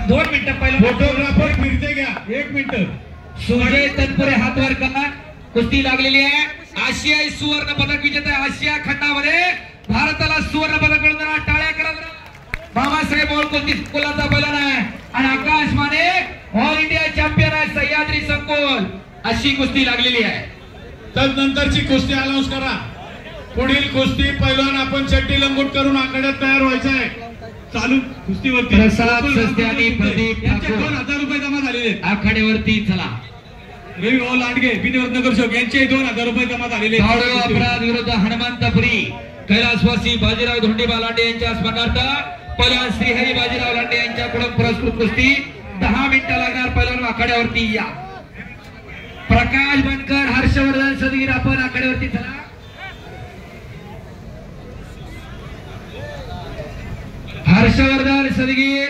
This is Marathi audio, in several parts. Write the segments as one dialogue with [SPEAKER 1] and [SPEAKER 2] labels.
[SPEAKER 1] 2 मिनिटं पहिला
[SPEAKER 2] फोटोग्राफर फिरते घ्या 1 मिनिट।
[SPEAKER 1] सुजय तनपुरे हात वर करा, कुस्ती लागलेली आहे। आशियाई सुवर्ण पदक विजेता आशिया खंडामध्ये भारताला सुवर्ण पदक मिळवणारा टाळ्या करा। बाबासाहेब मोळ कुस्ती संकुलाचा पहिला आहे आणि आकाश माने ऑल इंडिया चॅम्पियन आहे सह्याद्री संकुल, अशी कुस्ती लागलेली आहे।
[SPEAKER 2] तदनंतरची कुस्ती अनाउन्स करा। पुढील कुस्ती पहिलवान आपण चट्टी लंगोट करून आखाड्यात तयार व्हायचं आहे। चालू कुस्तीवरती
[SPEAKER 1] प्रसाद सस्ते आणि प्रदीप
[SPEAKER 2] यांचे 2000 रुपये जमा झालेले
[SPEAKER 1] आखाड्यावरती। चला
[SPEAKER 2] रवी भाऊ लांडगे विनोद नगरसेवक यांचे 2000 रुपये जमा झालेले।
[SPEAKER 1] धावडे अपराध विरुद्ध हनुमंतपुरी कैलासवासी बाजीराव धोंडीबा लांडे यांच्या स्मरणार्थ पहिलवान श्रीहरी बाजीराव लांडे यांच्याकडून पुरस्कृत कुस्ती 10 मिनिटं लागणार। पहिलवान आखाड्यावरती या। प्रकाश बनकर हर्षवर्धन सदगीर आपण आखाड्यावरती चला। हर्षवर्धन सदगीर,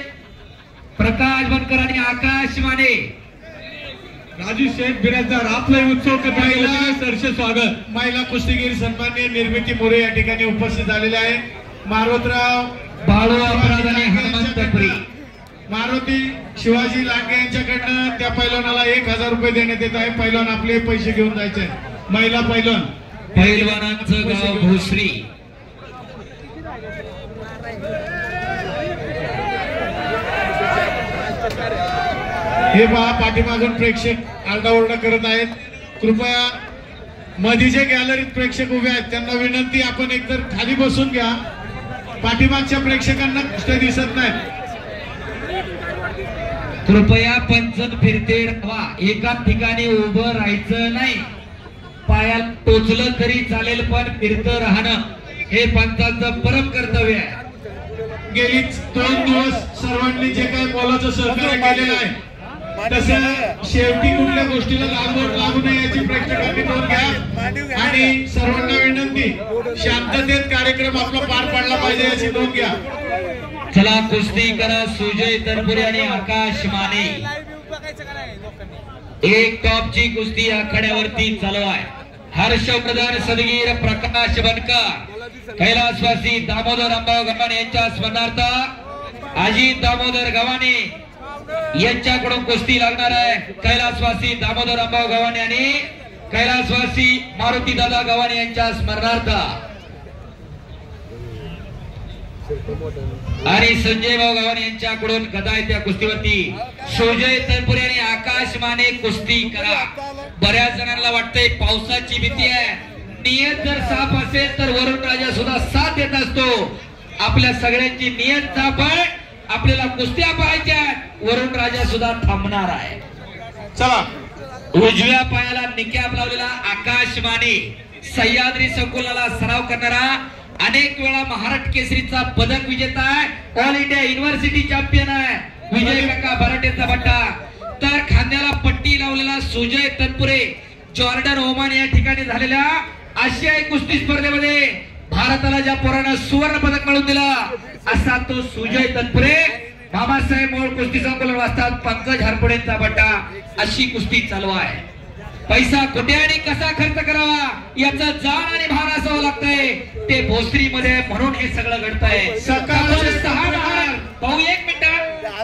[SPEAKER 1] प्रकाश बनकर आणि आकाश माने।
[SPEAKER 2] राजू शेठ बिराजदार आपलं उत्सव करण्याला सरसे स्वागत। महिला कुस्तीगीर सन्माननीय निर्मिती मोरे या ठिकाणी उपस्थित झालेले आहे। मारुतराव
[SPEAKER 1] बाळू अपराध आणि हनुमंतपुरी,
[SPEAKER 2] मारुती शिवाजी लांडगे यांच्याकडनं त्या पैलवानाला 1000 रुपये देण्यात येत आहे। पैलवान आपले पैसे घेऊन जायचे। महिला पैलवान
[SPEAKER 1] पैलवानांचं गाव भोसरी।
[SPEAKER 2] हे पहा पाठीमागून प्रेक्षक आरडाओरडा करत आहेत। कृपया मध्ये जे गॅलरीत प्रेक्षक उभे आहेत त्यांना विनंती, आपण एकतर खाली बसून घ्या। पाठीमागच्या प्रेक्षकांना कुस्त्या दिसत नाहीत।
[SPEAKER 1] कृपया पंचन फिरते राहा, एकाच ठिकाणी उभं राहायचं नाही। पायाला टोचलं तरी चालेल पण फिरतं राहणं हे पंचांचं परम कर्तव्य आहे।
[SPEAKER 2] गेली 2 दिवस सर्वांनी जे काही मोलाचं सहकार्य केलेलं आहे तसं शेवटी कुठल्या गोष्टीला लागू नये याची प्रेक्षकांनी नोंद घ्या आणि सर्वांना विनंती, शांततेत कार्यक्रम आपला पार पाडला पाहिजे याची नोंद घ्या।
[SPEAKER 1] चला कुस्ती करा। सुजय तनपुरे आणि आकाश माने, एक टॉपची कुस्ती आखाड्यावरती चालू आहे। हर्षवर्धन सदगीर, प्रकाश बनकर, कैलासवासी दामोदर अंबाव गव्हाणे यांच्या स्मरणार्थ अजित दामोदर गव्हाणे यांच्याकडून कुस्ती लागणार आहे। कैलासवासी दामोदर अंबाव गव्हाणे आणि कैलासवासी मारुती दादा गव्हाणे यांच्या स्मरणार्थ आणि संजय भाऊ गव्हाणे यांच्याकडून गदा आहे त्या कुस्तीवरती। सुजय तनपुरे आणि आकाश माने कुस्ती करा। बऱ्याच जणांना वाटतंय पावसाची भीती आहे, नियत जर साफ असेल तर वरुण राजा सुद्धा साथ देत असतो। आपल्या सगळ्यांची नियत साफ आहे, आपल्याला कुस्त्या पाहायच्या, वरुण राजा सुद्धा थांबणार आहे।
[SPEAKER 2] चला
[SPEAKER 1] उजव्या पायाला निकॅप लावलेला आकाश माने, सह्याद्री संकुलाला सराव करणारा, अनेक वेळा महाराष्ट्र केसरीचा पदक विजेता आहे, ऑल इंडिया युनिव्हर्सिटी चॅम्पियन आहे, विजय काका बराटेचा बट्टा। तर खांद्याला पट्टी लावलेला सुजय तनपुरे, जॉर्डन ओमान या ठिकाणी झालेल्या आशियाई कुस्ती स्पर्धेमध्ये भारताला ज्या पोरानं सुवर्ण पदक मिळवून दिला असा तो सुजय तनपुरे। बाबासाहेब मोळ कुस्ती संकुल वाजतात पंकज हरपुडेंचा बट्टा, अशी कुस्ती चालू आहे। पैसा कुठे आणि कसा खर्च करावा याचा जाण आणि भान असावं लागतंय, ते भोसरी मध्ये म्हणून हे सगळं घडतंय। भाऊ 1 मिनिट,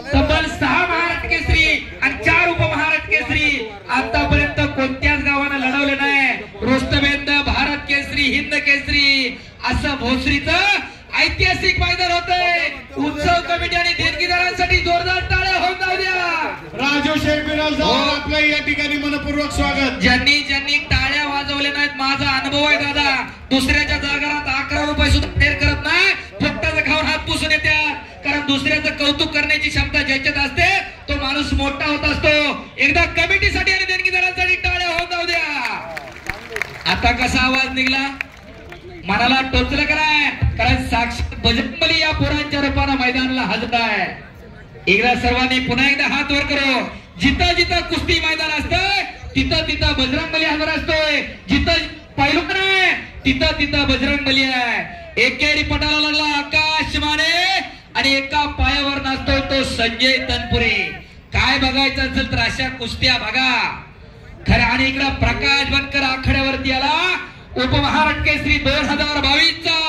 [SPEAKER 1] तब्बल 6 महाराष्ट्र केसरी आणि 4 उपमहाराष्ट्र केसरी आतापर्यंत कोणत्याच गावानं लढवले नाही। रोस्तमेंद भारत केसरी, हिंद केसरी असं भोसरीचं ऐतिहासिक मैदान होतंय। उत्सव कमिटी आणि देणगीदारांसाठी जोरदार टाळ्या होऊन जाऊ द्या।
[SPEAKER 2] राजू शेठ बिराजदार आपलं या ठिकाणी मनपूर्वक स्वागत।
[SPEAKER 1] ज्यांनी टाळ्या वाजवल्या नाहीत, माझा अनुभव आहे दादा, दुसऱ्याच्या जागरात 11 रुपये सुद्धा फेर करत नाही, फक्त खाऊन हात पुसून येतात। कारण दुसऱ्याचं कौतुक करण्याची क्षमता ज्याच्यात असते तो माणूस मोठा होत असतो। एकदा कमिटीसाठी आणि देणगीदारांसाठी टाळ्या होऊन जाऊ द्या। आता कसा आवाज निघला, मनाला टोचलं कराय, कारण साक्षात बजरंगबली या पोरांच्या रूपानं मैदानाला हजर आहे। एकदा सर्वांनी पुन्हा एकदा हात वर करो। जिथं जिथं कुस्ती मैदान असतंय तिथं तिथं बजरंगबली हजर असतोय, जिथं पैलवान आहे तिथं तिथं बजरंगबली आहे। एकेरी पटाला लागला आकाश माने आणि एका पायावर नाचतोय तो संजय तनपुरे। काय बघायचं असेल तर अशा कुस्त्या बघा खरं। आणि इकडे प्रकाश बनकर आखाड्यावरती आला, उपमहाराष्ट्र केसरी 2022 चा।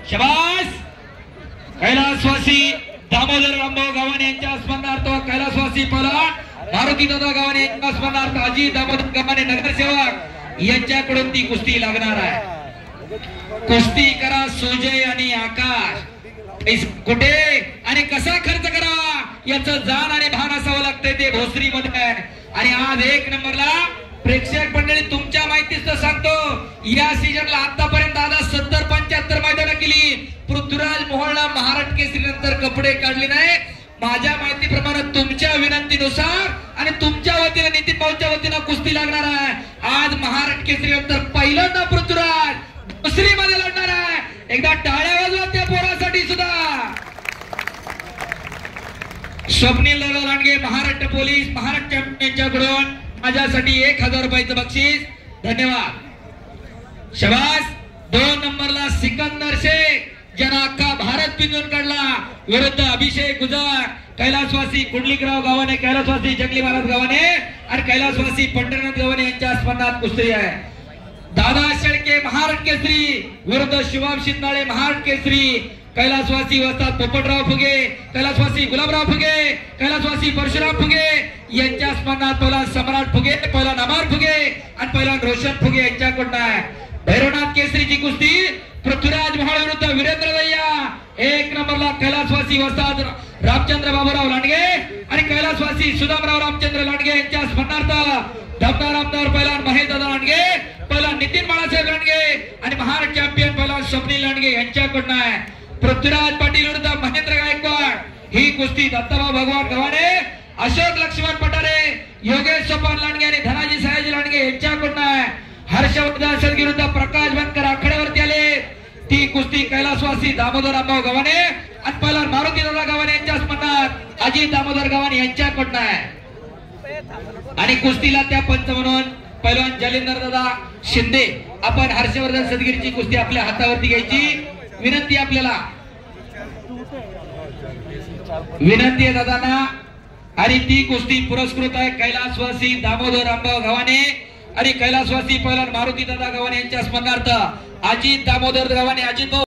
[SPEAKER 1] शाबास। कैलासवासी दामोदर अंबाव गव्हाणे यांच्या स्मरणार्थ कैलासवासी पहिला मारुती दादा गव्हाणे यांच्या स्मरणार्थ अजित दामोदर गव्हाणे नगरसेवक यांच्याकडून ती कुस्ती लागणार आहे। कुस्ती करा सुजय आणि आकाश, कुठे आणि कसा खर्च करावा याचं जाण आणि भान असावं लागतंय ते भोसरी मध्ये। आणि आज 1 नंबरला प्रेक्षक मंडळी तुमच्या माहितीच सांगतो, या सीझनला आतापर्यंत दादा 70-75 मैदानं केली, पृथ्वीराज मोहोळला महाराष्ट्र केसरी नंतर कपडे काढले नाही। माझ्या माहितीप्रमाणे तुमच्या विनंतीनुसार आणि तुमच्या वतीने नितीन भाऊच्या वतीने कुस्ती लागणार आहे। आज महाराष्ट्र केसरी नंतर पहिल्यांदा पृथ्वीराज दुसरी मध्ये लढणार आहे। एकदा टाळ्या वाजवा त्या पोरासाठी सुद्धा। स्वप्नील दादा लांडगे महाराष्ट्र पोलीस महाराष्ट्र चॅम्पियनच्याकडून माझ्यासाठी 1000 रुपयाचं बक्षीस, धन्यवाद। शबास। 2 नंबरला सिकंदर शेख ज्यांना अख्खा भारत पिंजून काढला, विरुद्ध अभिषेक गुजर कैलासवासी कुंडलिकराव गव्हाणे, कैलासवासी जंगली महाराज गव्हाणे आणि कैलासवासी पंढरीनाथ गव्हाणे यांच्या स्मरणार्थ कुस्ती आहे। दादा शेळके महाराष्ट्र केसरी विरुद्ध शिवाम शिंदाळे महाराष्ट्र केसरी, कैलासवासी वस्ताद पोपटराव फुगे, कैलासवासी गुलाबराव फुगे, कैलासवासी परशुराम फुगे यांच्या स्मरणार्थ पहिला सम्राट फुगे, पहिला नमार फुगे आणि पहिला रोशन फुगे यांच्याकडून आहे। भैरवनाथ केसरीची कुस्ती पृथ्वीराज मोहोळ विरुद्ध वीरेंद्र दैया। 1 नंबरला कैलासवासी वस्ताद रामचंद्र बाबूराव लांडगे आणि कैलासवासी सुदामराव रामचंद्र लांडगे यांच्या स्मरणार्थ धबदार आमदार पहिला महेश दादा लांडगे, पहिला नितीन बाळासाहेब लांडगे आणि महाराष्ट्र चॅम्पियन पहिला स्वप्नील लांडगे यांच्याकडून आहे। पृथ्वीराज पाटील विरुद्ध महेंद्र गायकवाड, ही कुस्ती दत्ताभाऊ भगवान गव्हाणे, अशोक लक्ष्मण पठारे, योगेश सोपान लांडगे आणि धनाजी सयाजी लांडगे यांच्याकडून आहे। हर्षवर्धन सदगी विरुद्ध प्रकाश बनकर आखड्यावरती आले, ती कुस्ती कैलासवासी दामोदर रामभाऊ गव्हाणे आणि पहिला मारुती दादा गव्हाणे यांच्या स्मरणार्थ अजित दामोदर गव्हाणे यांच्याकडून आहे। आणि कुस्तीला त्या पंच म्हणून पैलवान जलेंद्र दादा शिंदे, आपण हर्षवर्धन सदगीरची कुस्ती आपल्या हातावरती घ्यायची विनंती आपल्याला, विनंती आहे दादांना। आणि ती कुस्ती पुरस्कृत आहे कैलासवासी दामोदर रामभाऊ गव्हाणे आणि कैलासवासी पैलवान मारुती दादा गव्हाणे यांच्या स्मरणार्थ अजित दामोदर गव्हाणे, अजित